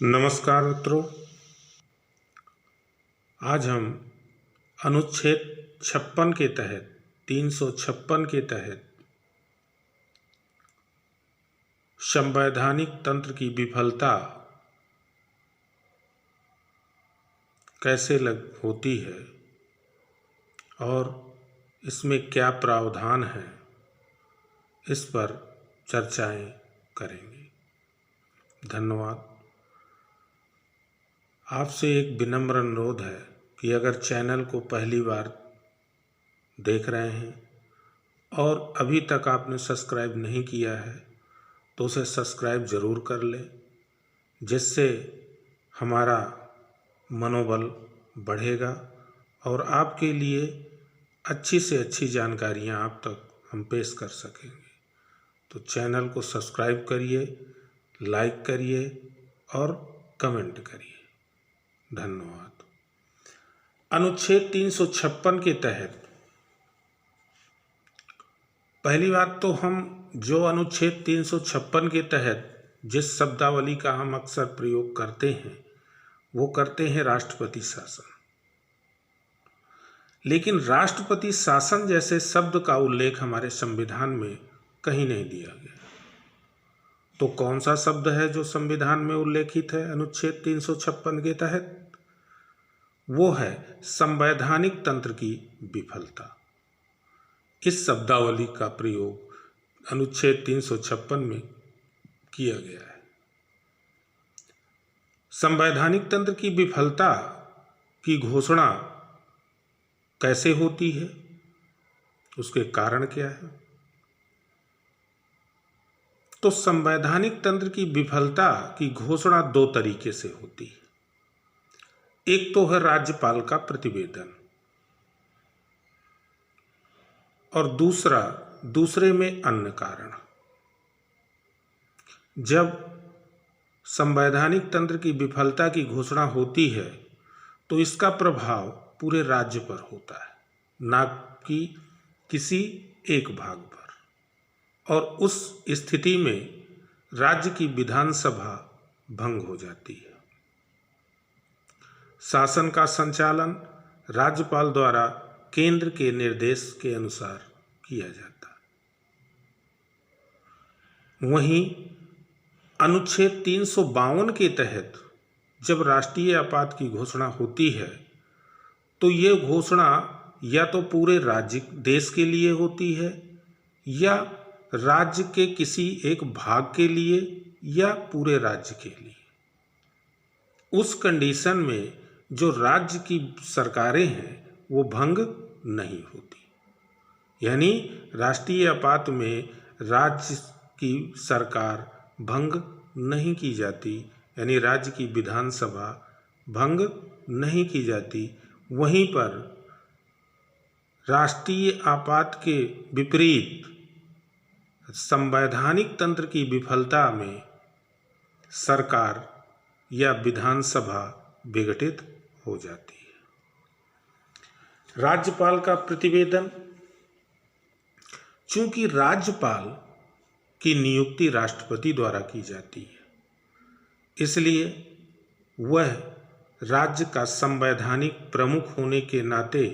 नमस्कार मित्रों। आज हम अनुच्छेद 56 के तहत 356 के तहत संवैधानिक तंत्र की विफलता कैसे होती है और इसमें क्या प्रावधान है, इस पर चर्चाएं करेंगे। धन्यवाद। आपसे एक विनम्र अनुरोध है कि अगर चैनल को पहली बार देख रहे हैं और अभी तक आपने सब्सक्राइब नहीं किया है तो उसे सब्सक्राइब ज़रूर कर लें, जिससे हमारा मनोबल बढ़ेगा और आपके लिए अच्छी से अच्छी जानकारियां आप तक हम पेश कर सकेंगे। तो चैनल को सब्सक्राइब करिए, लाइक करिए और कमेंट करिए। धन्यवाद। अनुच्छेद 356 के तहत पहली बात तो हम जो अनुच्छेद 356 के तहत जिस शब्दावली का हम अक्सर प्रयोग करते हैं वो करते हैं राष्ट्रपति शासन। लेकिन राष्ट्रपति शासन जैसे शब्द का उल्लेख हमारे संविधान में कहीं नहीं दिया गया। तो कौन सा शब्द है जो संविधान में उल्लेखित है अनुच्छेद 356 के तहत? वो है संवैधानिक तंत्र की विफलता। इस शब्दावली का प्रयोग अनुच्छेद 356 में किया गया है। संवैधानिक तंत्र की विफलता की घोषणा कैसे होती है, उसके कारण क्या है? तो संवैधानिक तंत्र की विफलता की घोषणा दो तरीके से होती है। एक तो है राज्यपाल का प्रतिवेदन और दूसरे में अन्य कारण। जब संवैधानिक तंत्र की विफलता की घोषणा होती है तो इसका प्रभाव पूरे राज्य पर होता है, ना कि किसी एक भाग पर। और उस स्थिति में राज्य की विधानसभा भंग हो जाती है। शासन का संचालन राज्यपाल द्वारा केंद्र के निर्देश के अनुसार किया जाता है। वहीं अनुच्छेद 352 के तहत जब राष्ट्रीय आपात की घोषणा होती है तो ये घोषणा या तो पूरे राज्य देश के लिए होती है या राज्य के किसी एक भाग के लिए या पूरे राज्य के लिए। उस कंडीशन में जो राज्य की सरकारें हैं वो भंग नहीं होती। यानी राष्ट्रीय आपात में राज्य की सरकार भंग नहीं की जाती, यानी राज्य की विधानसभा भंग नहीं की जाती। वहीं पर राष्ट्रीय आपात के विपरीत संवैधानिक तंत्र की विफलता में सरकार या विधानसभा विघटित हो जाती है। राज्यपाल का प्रतिवेदन। चूंकि राज्यपाल की नियुक्ति राष्ट्रपति द्वारा की जाती है, इसलिए वह राज्य का संवैधानिक प्रमुख होने के नाते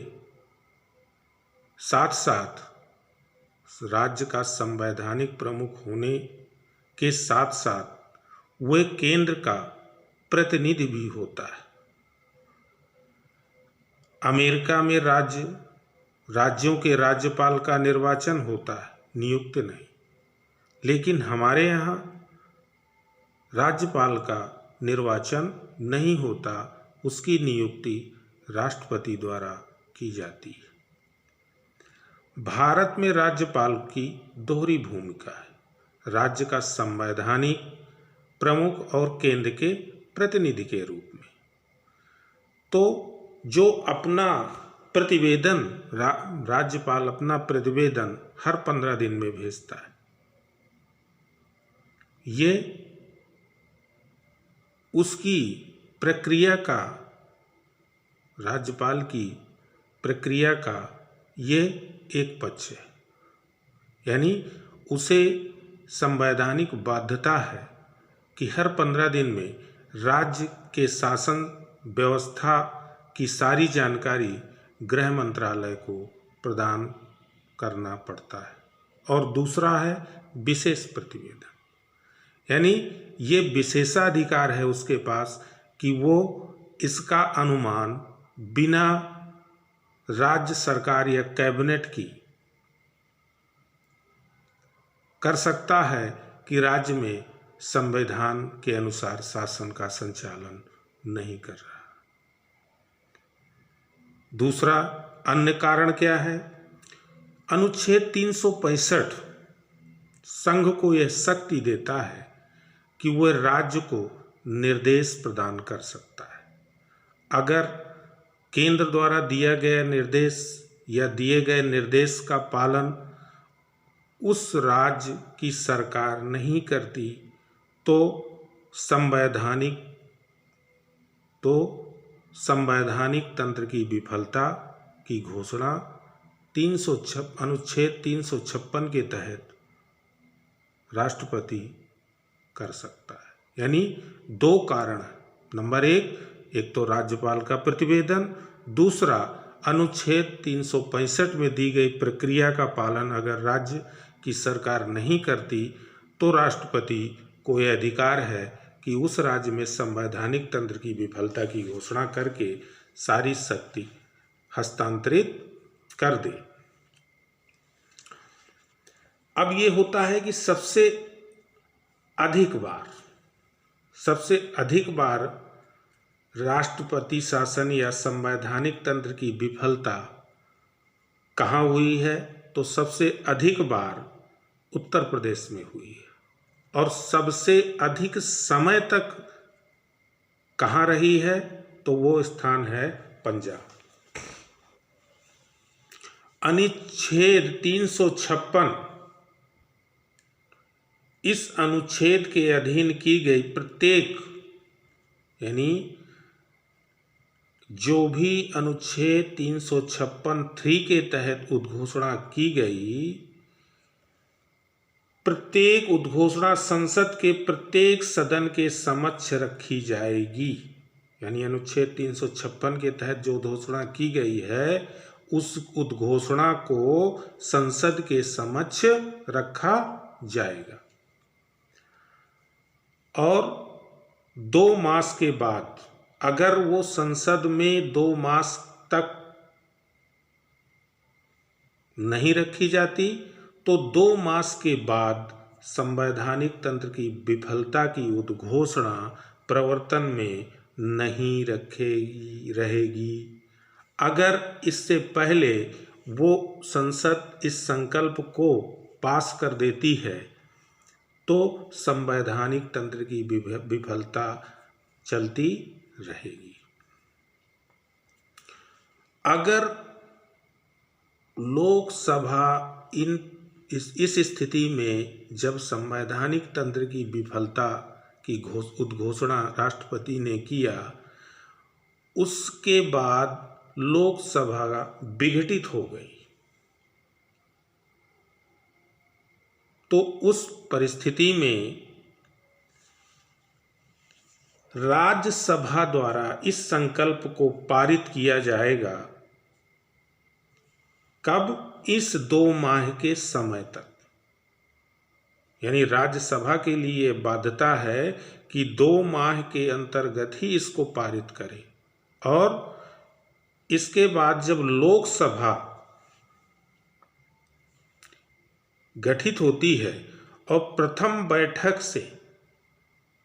साथ साथ राज्य का संवैधानिक प्रमुख होने के साथ साथ वह केंद्र का प्रतिनिधि भी होता है। अमेरिका में राज्यों के राज्यपाल का निर्वाचन होता है, नियुक्त नहीं। लेकिन हमारे यहाँ राज्यपाल का निर्वाचन नहीं होता, उसकी नियुक्ति राष्ट्रपति द्वारा की जाती है। भारत में राज्यपाल की दोहरी भूमिका है, राज्य का संवैधानिक प्रमुख और केंद्र के प्रतिनिधि के रूप में। तो जो अपना प्रतिवेदन राज्यपाल अपना प्रतिवेदन हर 15 दिन में भेजता है, ये उसकी प्रक्रिया का, राज्यपाल की प्रक्रिया का ये एक पक्ष है। यानी उसे संवैधानिक बाध्यता है कि हर 15 दिन में राज्य के शासन व्यवस्था की सारी जानकारी गृह मंत्रालय को प्रदान करना पड़ता है। और दूसरा है विशेष प्रतिवेदन, यानी ये विशेषाधिकार है उसके पास कि वो इसका अनुमान बिना राज्य सरकार या कैबिनेट की कर सकता है कि राज्य में संविधान के अनुसार शासन का संचालन नहीं कर रहा। दूसरा अन्य कारण क्या है? अनुच्छेद 365 संघ को यह शक्ति देता है कि वह राज्य को निर्देश प्रदान कर सकता है। अगर केंद्र द्वारा दिया गया निर्देश या दिए गए निर्देश का पालन उस राज्य की सरकार नहीं करती तो संवैधानिक तंत्र की विफलता की घोषणा अनुच्छेद 356 के तहत राष्ट्रपति कर सकता है। यानी दो कारण हैं। नंबर एक तो राज्यपाल का प्रतिवेदन, दूसरा अनुच्छेद 365 में दी गई प्रक्रिया का पालन अगर राज्य की सरकार नहीं करती तो राष्ट्रपति को यह अधिकार है कि उस राज्य में संवैधानिक तंत्र की विफलता की घोषणा करके सारी शक्ति हस्तांतरित कर दे। अब ये होता है कि सबसे अधिक बार राष्ट्रपति शासन या संवैधानिक तंत्र की विफलता कहाँ हुई है? तो सबसे अधिक बार उत्तर प्रदेश में हुई है। और सबसे अधिक समय तक कहाँ रही है? तो वो स्थान है पंजाब। अनुच्छेद 356 इस अनुच्छेद के अधीन की गई प्रत्येक, यानी जो भी अनुच्छेद 356(3) के तहत उद्घोषणा की गई, प्रत्येक उद्घोषणा संसद के प्रत्येक सदन के समक्ष रखी जाएगी। यानी अनुच्छेद 356 के तहत जो उद्घोषणा की गई है उस उद्घोषणा को संसद के समक्ष रखा जाएगा और 2 मास के बाद अगर वो संसद में 2 मास तक नहीं रखी जाती तो 2 मास के बाद संवैधानिक तंत्र की विफलता की उद्घोषणा प्रवर्तन में नहीं रहेगी। अगर इससे पहले वो संसद इस संकल्प को पास कर देती है तो संवैधानिक तंत्र की विफलता चलती रहेगी। अगर लोकसभा इस स्थिति में जब संवैधानिक तंत्र की विफलता की उद्घोषणा राष्ट्रपति ने किया, उसके बाद लोकसभा विघटित हो गई, तो उस परिस्थिति में राज्यसभा द्वारा इस संकल्प को पारित किया जाएगा। कब? इस 2 माह के समय तक। यानी राज्यसभा के लिए बाध्यता है कि 2 माह के अंतर्गत ही इसको पारित करे और इसके बाद जब लोकसभा गठित होती है और प्रथम बैठक से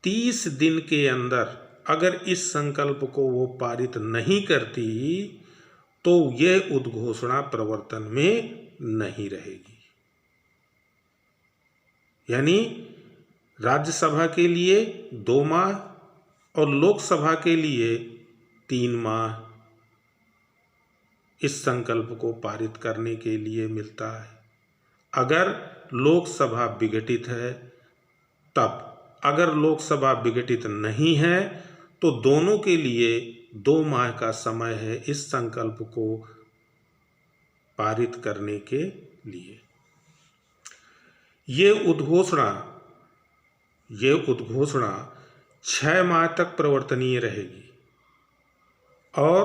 30 दिन के अंदर अगर इस संकल्प को वो पारित नहीं करती तो यह उद्घोषणा प्रवर्तन में नहीं रहेगी। यानी राज्यसभा के लिए 2 माह और लोकसभा के लिए 3 माह इस संकल्प को पारित करने के लिए मिलता है। अगर लोकसभा विघटित है तब, अगर लोकसभा विघटित नहीं है तो दोनों के लिए 2 माह का समय है इस संकल्प को पारित करने के लिए। ये उद्घोषणा 6 माह तक प्रवर्तनीय रहेगी और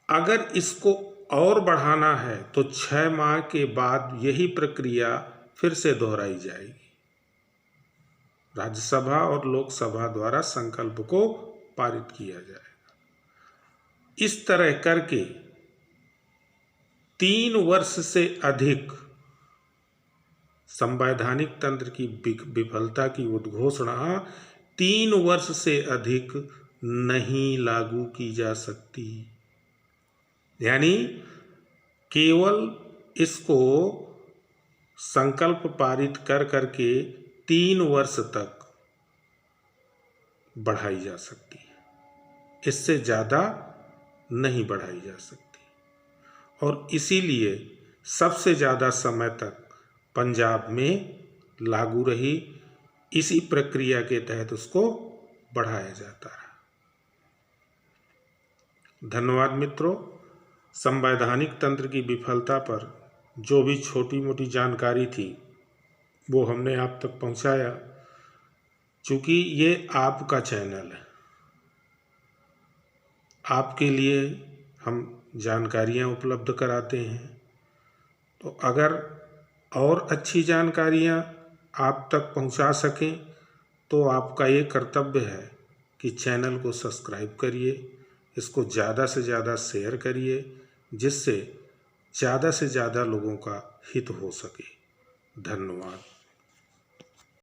अगर इसको और बढ़ाना है तो 6 माह के बाद यही प्रक्रिया फिर से दोहराई जाएगी। राज्यसभा और लोकसभा द्वारा संकल्प को पारित किया जाएगा। इस तरह करके 3 वर्ष से अधिक संवैधानिक तंत्र की विफलता की उद्घोषणा 3 वर्ष से अधिक नहीं लागू की जा सकती। यानी केवल इसको संकल्प पारित कर करके 3 वर्ष तक बढ़ाई जा सकती है, इससे ज़्यादा नहीं बढ़ाई जा सकती। और इसीलिए सबसे ज़्यादा समय तक पंजाब में लागू रही, इसी प्रक्रिया के तहत उसको बढ़ाया जाता रहा। धन्यवाद मित्रों। संवैधानिक तंत्र की विफलता पर जो भी छोटी मोटी जानकारी थी वो हमने आप तक पहुंचाया। चूँकि ये आपका चैनल है, आपके लिए हम जानकारियां उपलब्ध कराते हैं, तो अगर और अच्छी जानकारियां आप तक पहुंचा सकें तो आपका ये कर्तव्य है कि चैनल को सब्सक्राइब करिए, इसको ज़्यादा से ज़्यादा शेयर करिए, जिससे ज़्यादा से ज़्यादा लोगों का हित हो सके। धन्यवाद।